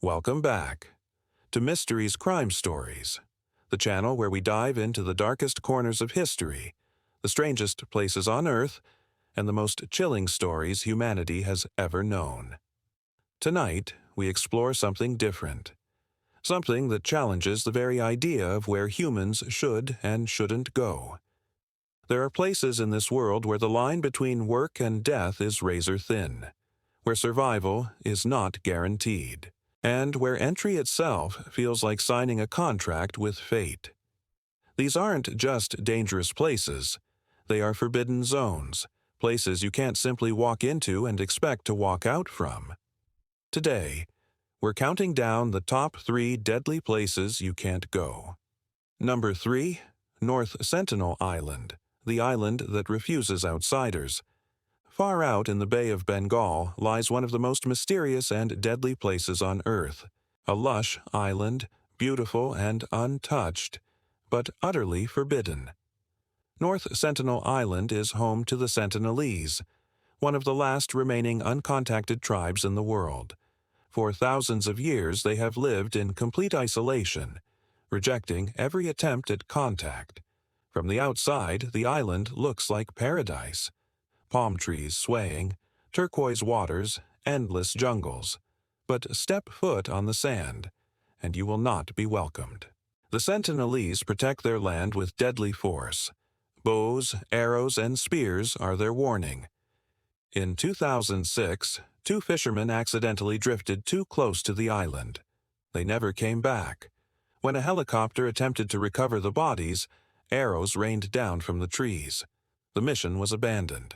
Welcome back to Mysteries Crime Stories, the channel where we dive into the darkest corners of history, the strangest places on Earth, and the most chilling stories humanity has ever known. Tonight, we explore something different, something that challenges the very idea of where humans should and shouldn't go. There are places in this world where the line between work and death is razor thin, where survival is not guaranteed, and where entry itself feels like signing a contract with fate. These aren't just dangerous places, they are forbidden zones, places you can't simply walk into and expect to walk out from. Today, we're counting down the top 3 deadly places you can't go. Number 3, North Sentinel Island, the island that refuses outsiders. Far out in the Bay of Bengal lies one of the most mysterious and deadly places on Earth. A lush island, beautiful and untouched, but utterly forbidden. North Sentinel Island is home to the Sentinelese, one of the last remaining uncontacted tribes in the world. For thousands of years they have lived in complete isolation, rejecting every attempt at contact. From the outside, the island looks like paradise. Palm trees swaying, turquoise waters, endless jungles. But step foot on the sand, and you will not be welcomed. The Sentinelese protect their land with deadly force. Bows, arrows, and spears are their warning. In 2006, 2 fishermen accidentally drifted too close to the island. They never came back. When a helicopter attempted to recover the bodies, arrows rained down from the trees. The mission was abandoned.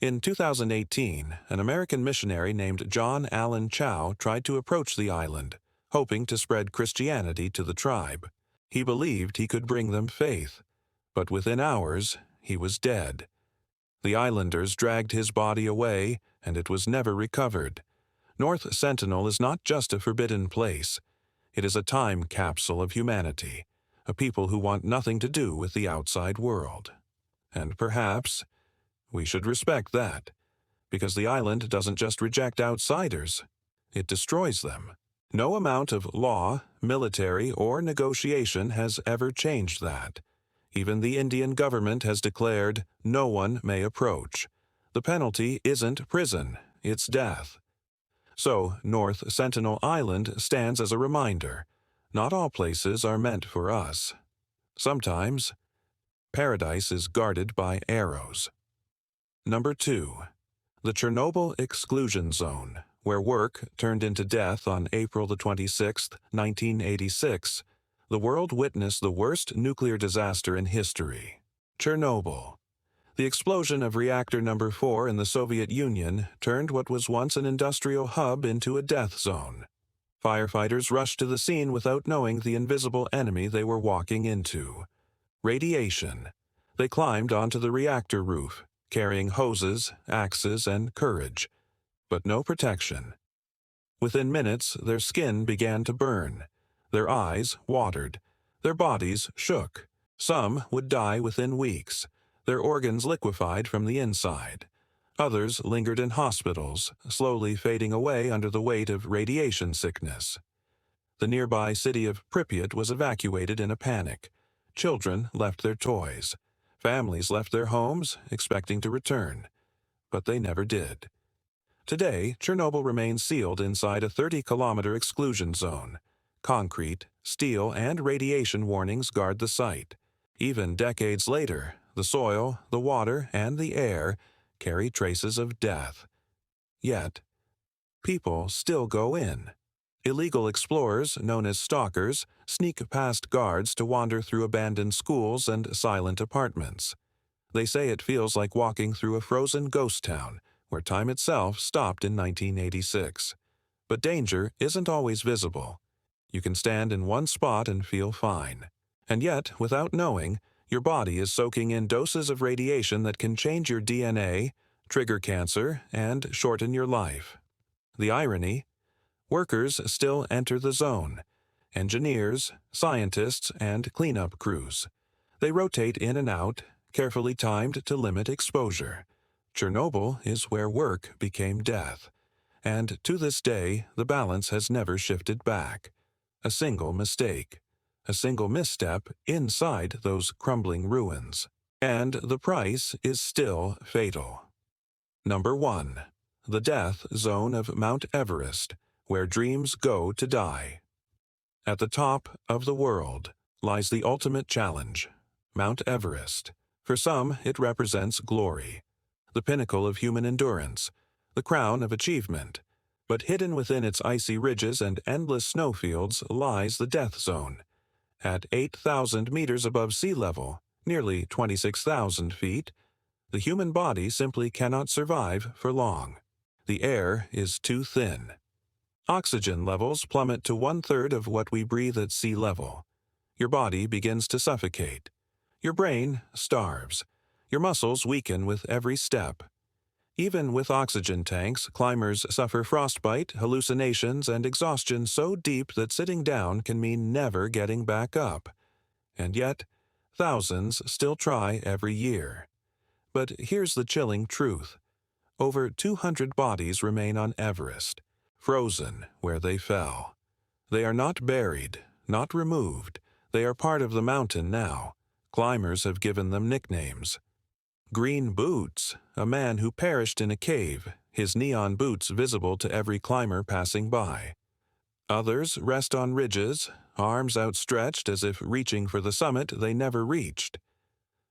In 2018, an American missionary named John Allen Chow tried to approach the island, hoping to spread Christianity to the tribe. He believed he could bring them faith, but within hours, he was dead. The islanders dragged his body away, and it was never recovered. North Sentinel is not just a forbidden place. It is a time capsule of humanity, a people who want nothing to do with the outside world. And perhaps we should respect that, because the island doesn't just reject outsiders, it destroys them. No amount of law, military, or negotiation has ever changed that. Even the Indian government has declared no one may approach. The penalty isn't prison, it's death. So, North Sentinel Island stands as a reminder. Not all places are meant for us. Sometimes, paradise is guarded by arrows. Number 2. The Chernobyl Exclusion Zone, where work turned into death on April 26, 1986. The world witnessed the worst nuclear disaster in history. Chernobyl. The explosion of reactor number 4 in the Soviet Union turned what was once an industrial hub into a death zone. Firefighters rushed to the scene without knowing the invisible enemy they were walking into. Radiation. They climbed onto the reactor roof, carrying hoses, axes, and courage, but no protection. Within minutes, their skin began to burn. Their eyes watered. Their bodies shook. Some would die within weeks, their organs liquefied from the inside. Others lingered in hospitals, slowly fading away under the weight of radiation sickness. The nearby city of Pripyat was evacuated in a panic. Children left their toys. Families left their homes, expecting to return. But they never did. Today, Chernobyl remains sealed inside a 30-kilometer exclusion zone. Concrete, steel, and radiation warnings guard the site. Even decades later, the soil, the water, and the air carry traces of death. Yet, people still go in. Illegal explorers, known as stalkers, sneak past guards to wander through abandoned schools and silent apartments. They say it feels like walking through a frozen ghost town, where time itself stopped in 1986. But danger isn't always visible. You can stand in one spot and feel fine. And yet, without knowing, your body is soaking in doses of radiation that can change your DNA, trigger cancer, and shorten your life. The irony? Workers still enter the zone. Engineers, scientists, and cleanup crews. They rotate in and out, carefully timed to limit exposure. Chernobyl is where work became death. And to this day, the balance has never shifted back. A single mistake, a single misstep inside those crumbling ruins. And the price is still fatal. Number 1. The death zone of Mount Everest, where dreams go to die. At the top of the world lies the ultimate challenge, Mount Everest. For some, it represents glory, the pinnacle of human endurance, the crown of achievement. But hidden within its icy ridges and endless snowfields lies the death zone. At 8,000 meters above sea level, nearly 26,000 feet, the human body simply cannot survive for long. The air is too thin. Oxygen levels plummet to 1/3 of what we breathe at sea level. Your body begins to suffocate. Your brain starves. Your muscles weaken with every step. Even with oxygen tanks, climbers suffer frostbite, hallucinations, and exhaustion so deep that sitting down can mean never getting back up. And yet, thousands still try every year. But here's the chilling truth. Over 200 bodies remain on Everest, frozen where they fell. They are not buried, not removed. They are part of the mountain now. Climbers have given them nicknames. Green Boots, a man who perished in a cave, his neon boots visible to every climber passing by. Others rest on ridges, arms outstretched as if reaching for the summit they never reached.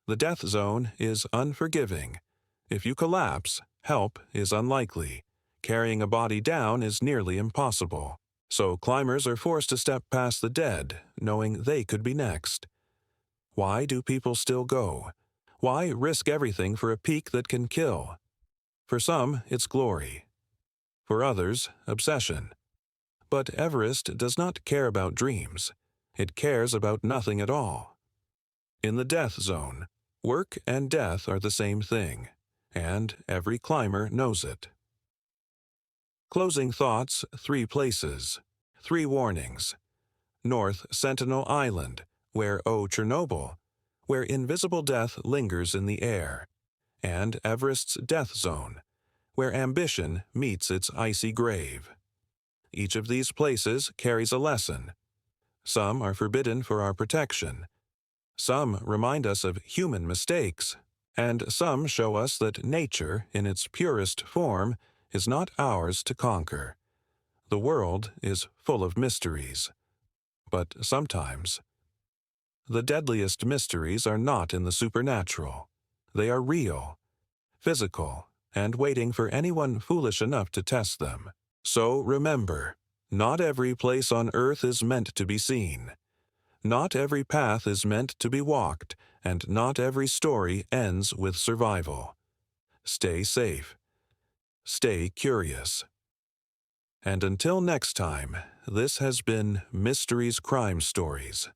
The death zone is unforgiving. If you collapse, help is unlikely. Carrying a body down is nearly impossible. So climbers are forced to step past the dead, knowing they could be next. Why do people still go? Why risk everything for a peak that can kill? For some, it's glory. For others, obsession. But Everest does not care about dreams. It cares about nothing at all. In the death zone, work and death are the same thing, and every climber knows it. Closing thoughts, 3 places, 3 warnings. North Sentinel Island, where Chernobyl, where invisible death lingers in the air, and Everest's death zone, where ambition meets its icy grave. Each of these places carries a lesson. Some are forbidden for our protection. Some remind us of human mistakes, and some show us that nature, in its purest form, is not ours to conquer. The world is full of mysteries. But sometimes, the deadliest mysteries are not in the supernatural. They are real, physical, and waiting for anyone foolish enough to test them. So remember, not every place on earth is meant to be seen. Not every path is meant to be walked, and not every story ends with survival. Stay safe. Stay curious. And until next time, this has been Mysteries Crime Stories.